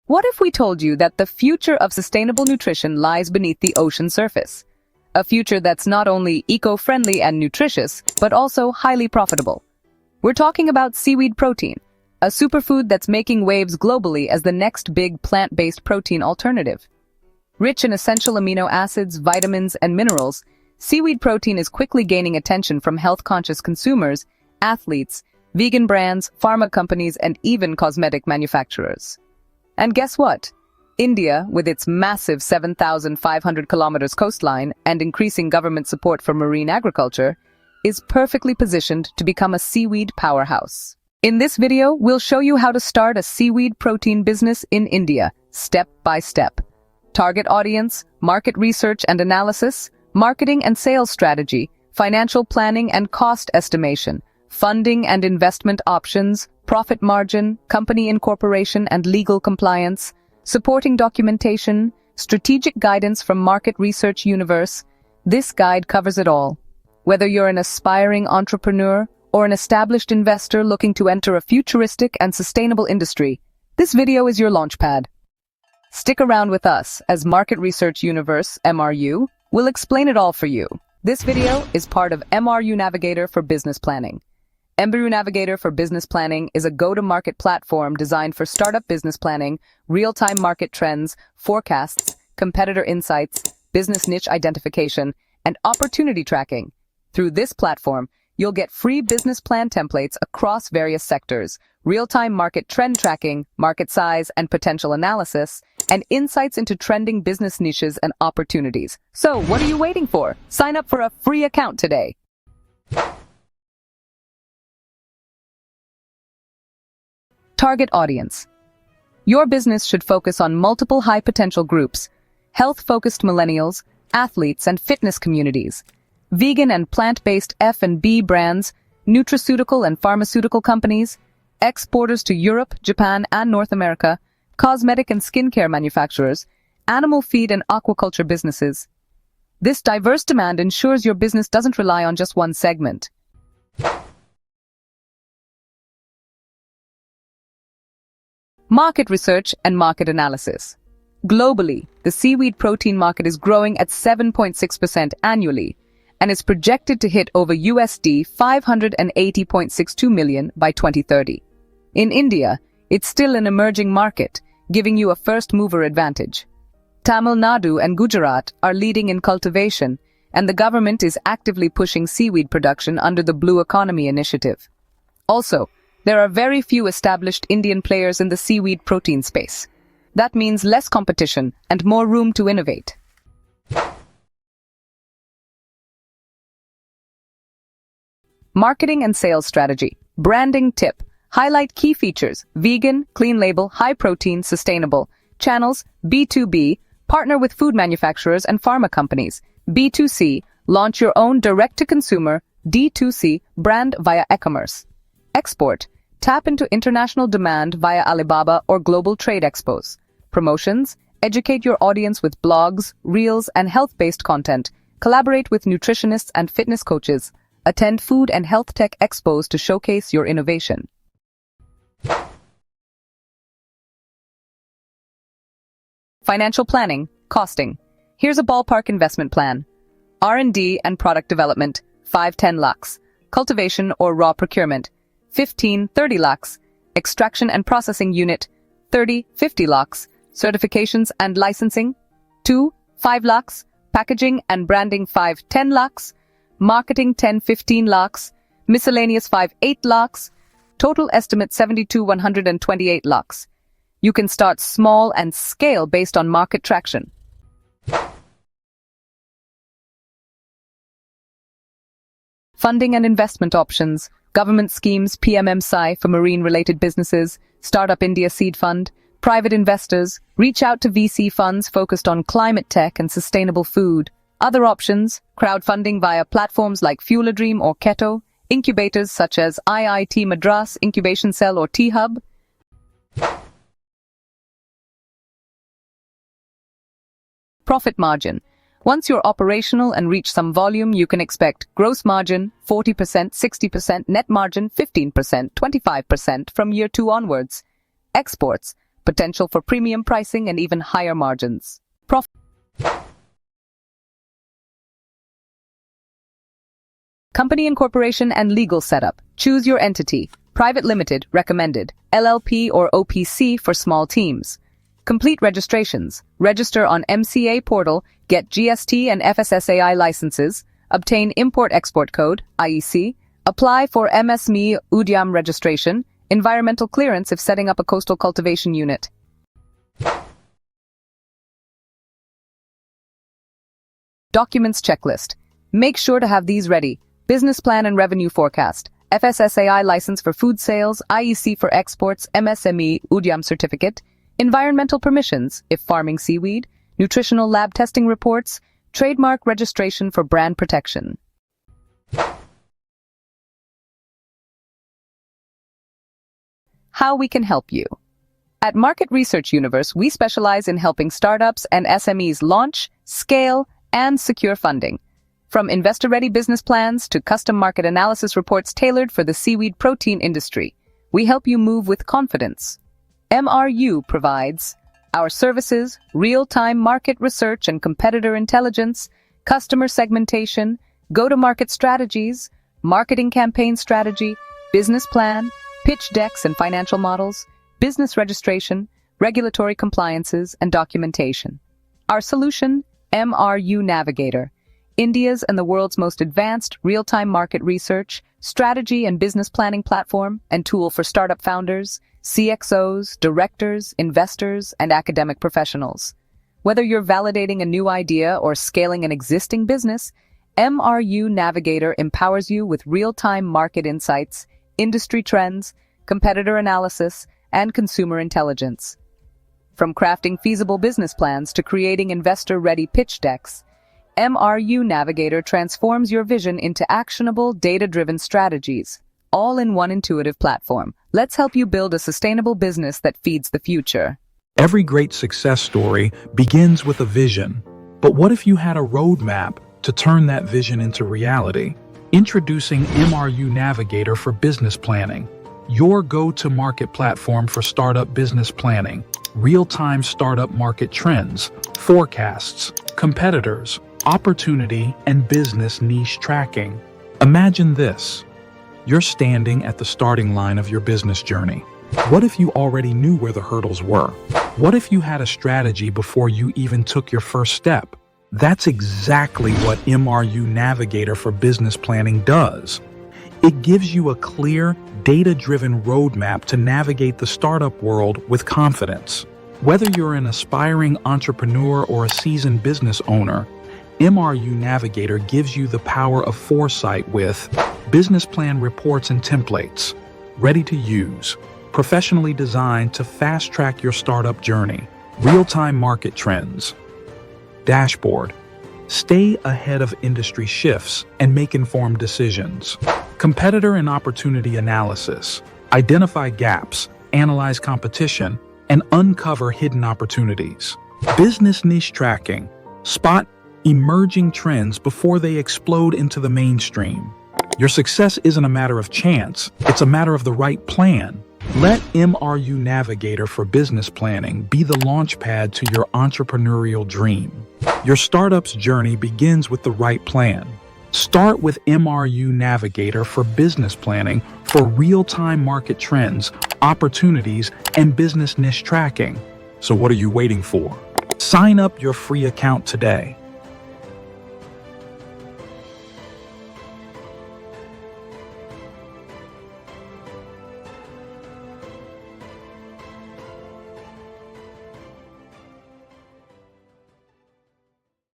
What if we told you that the future of sustainable nutrition lies beneath the ocean surface? A future that's not only eco-friendly and nutritious, but also highly profitable. We're talking about seaweed protein, a superfood that's making waves globally as the next big plant-based protein alternative. Rich in essential amino acids, vitamins, and minerals, seaweed protein is quickly gaining attention from health-conscious consumers, athletes, vegan brands, pharma companies, and even cosmetic manufacturers. And guess what? India, with its massive 7,500 kilometers coastline and increasing government support for marine agriculture, is perfectly positioned to become a seaweed powerhouse. In this video, we'll show you how to start a seaweed protein business in India, step by step. Target audience, market research and analysis, marketing and sales strategy, financial planning and cost estimation, funding and investment options, profit margin, company incorporation and legal compliance, supporting documentation, strategic guidance from Market Research Universe. This guide covers it all. Whether you're an aspiring entrepreneur or an established investor looking to enter a futuristic and sustainable industry, this video is your launchpad. Stick around with us as Market Research Universe, MRU, will explain it all for you. This video is part of MRU Navigator for Business Planning. MRU Navigator for Business Planning is a go-to-market platform designed for startup business planning, real-time market trends, forecasts, competitor insights, business niche identification, and opportunity tracking. Through this platform, you'll get free business plan templates across various sectors, real-time market trend tracking, market size and potential analysis, and insights into trending business niches and opportunities. So, what are you waiting for? Sign up for a free account today. Target audience. Your business should focus on multiple high-potential groups: health-focused millennials, athletes, and fitness communities, vegan and plant-based F&B brands, nutraceutical and pharmaceutical companies, exporters to Europe, Japan, and North America, cosmetic and skincare manufacturers, animal feed and aquaculture businesses. This diverse demand ensures your business doesn't rely on just one segment. Market research and market analysis. Globally, the seaweed protein market is growing at 7.6% annually and is projected to hit over USD 580.62 million by 2030. In India, it's still an emerging market, giving you a first-mover advantage. Tamil Nadu and Gujarat are leading in cultivation, and the government is actively pushing seaweed production under the Blue Economy initiative. Also, there are very few established Indian players in the seaweed protein space. That means less competition and more room to innovate. Marketing and sales strategy. Branding tip. Highlight key features: vegan, clean label, high protein, sustainable. Channels: B2B, partner with food manufacturers and pharma companies. B2C, launch your own direct-to-consumer, D2C, brand via e-commerce. Export, tap into international demand via Alibaba or global trade expos. Promotions, educate your audience with blogs, reels, and health-based content. Collaborate with nutritionists and fitness coaches. Attend food and health tech expos to showcase your innovation. Financial planning, costing. Here's a ballpark investment plan. R&D and product development, 5-10 lakhs. Cultivation or raw procurement, 15-30 lakhs. Extraction and processing unit, 30-50 lakhs. Certifications and licensing, 2-5 lakhs. Packaging and branding, 5-10 lakhs. Marketing, 10-15 lakhs. Miscellaneous, 5-8 lakhs. Total estimate, 70-128 lakhs. You can start small and scale based on market traction. Funding and investment options. Government schemes, PMM-SAI for marine-related businesses, Startup India Seed Fund, private investors, reach out to VC funds focused on climate tech and sustainable food. Other options, crowdfunding via platforms like Fueladream or Keto, incubators such as IIT Madras Incubation Cell or T-Hub. Profit margin. Once you're operational and reach some volume, you can expect gross margin 40%, 60%, net margin 15%, 25% from year 2 onwards. Exports. potential for premium pricing and even higher margins. Company incorporation and legal setup. Choose your entity. Private Limited, recommended. LLP or OPC for small teams. Complete registrations. Register on MCA portal, get GST and FSSAI licenses, obtain Import-Export Code, IEC, apply for MSME UDIAM registration, environmental clearance if setting up a coastal cultivation unit. Documents checklist. Make sure to have these ready. Business plan and revenue forecast. FSSAI license for food sales, IEC for exports, MSME UDIAM certificate, environmental permissions if farming seaweed, nutritional lab testing reports, trademark registration for brand protection. How we can help you. At Market Research Universe, we specialize in helping startups and SMEs launch, scale, and secure funding. From investor-ready business plans to custom market analysis reports tailored for the seaweed protein industry, we help you move with confidence. MRU provides our services, real-time market research and competitor intelligence, customer segmentation, go-to-market strategies, marketing campaign strategy, business plan, pitch decks and financial models, business registration, regulatory compliances, and documentation. Our solution, MRU Navigator, India's and the world's most advanced real-time market research, strategy and business planning platform and tool for startup founders, CXOs, directors, investors, and academic professionals. Whether you're validating a new idea or scaling an existing business, MRU Navigator empowers you with real-time market insights, industry trends, competitor analysis, and consumer intelligence. From crafting feasible business plans to creating investor-ready pitch decks, MRU Navigator transforms your vision into actionable, data-driven strategies, all in one intuitive platform. Let's help you build a sustainable business that feeds the future. Every great success story begins with a vision. But what if you had a roadmap to turn that vision into reality? Introducing MRU Navigator for Business Planning, your go-to-market platform for startup business planning, real-time startup market trends, forecasts, competitors, opportunity, and business niche tracking. Imagine this. You're standing at the starting line of your business journey. What if you already knew where the hurdles were? What if you had a strategy before you even took your first step? That's exactly what MRU Navigator for Business Planning does. It gives you a clear, data-driven roadmap to navigate the startup world with confidence. Whether you're an aspiring entrepreneur or a seasoned business owner, MRU Navigator gives you the power of foresight with business plan reports and templates, ready to use, professionally designed to fast-track your startup journey, real-time market trends, dashboard, stay ahead of industry shifts and make informed decisions, competitor and opportunity analysis, identify gaps, analyze competition, and uncover hidden opportunities, business niche tracking, spot emerging trends before they explode into the mainstream. Your success isn't a matter of chance, it's a matter of the right plan. Let MRU Navigator for Business Planning be the launchpad to your entrepreneurial dream. Your startup's journey begins with the right plan. Start with MRU Navigator for Business Planning for real-time market trends, opportunities, and business niche tracking. So what are you waiting for? Sign up your free account today.